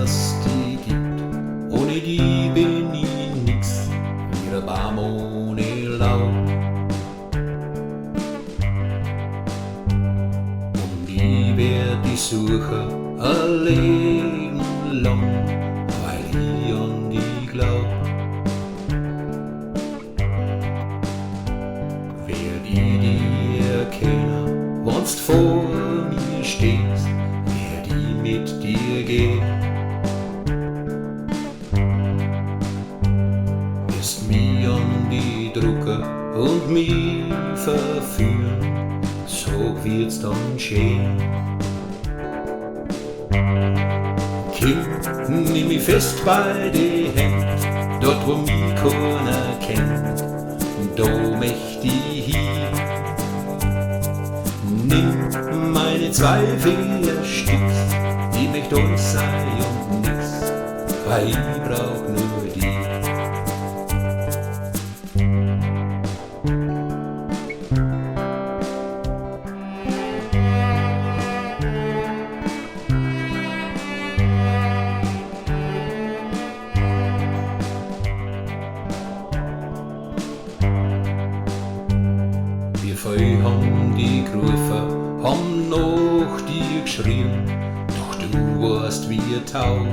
dass die gibt. Ohne die bin ich nix, wie der Baum ohne Laub. Und ich werd die Suche ein Leben lang, weil ich an die glaub. Werd ich die erkennen, wenn's vor mir stehst, werd ich mit dir gehen. Wirst mich an die drucken und mich verführen, so wird's dann schön. Kind, nimm mich fest bei die Hand, dort wo mich keiner kennt, da möcht ich hin. Nimm meine Zweifel erstickst, ich möcht alles sein und nix, weil ich brauch nur dich. Wir haben die gerufen, haben nach dir geschrien, doch du warst wie taub.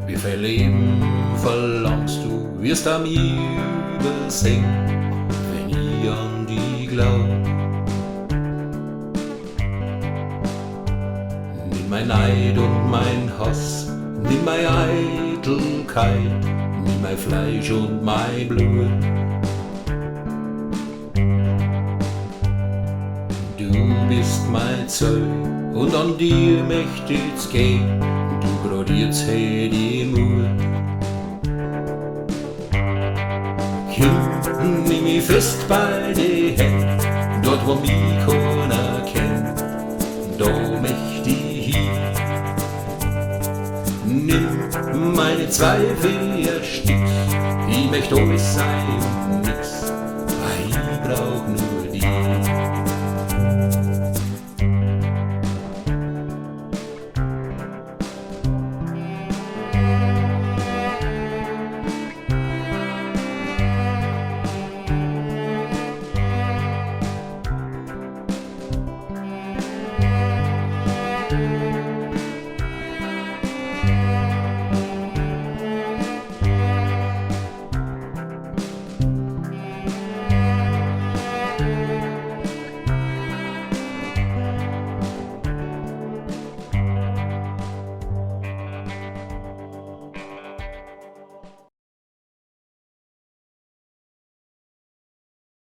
Wie viel Leben verlangst du, wirst an mich übersehen, wenn ich an die glaub. Nimm mein Neid und mein Hass, nimm meine Eitelkeit, nimm mein Fleisch und mein Blut. Du bist mein Zeug und an dir möcht ich's gehen, du grad jetzt hätt ich Mut. Kind, nimm mich fest bei die Hand, dort wo mich keiner kennt, da möcht ich hin. Nimm meine Zweifel erstickst, ich möcht alles sein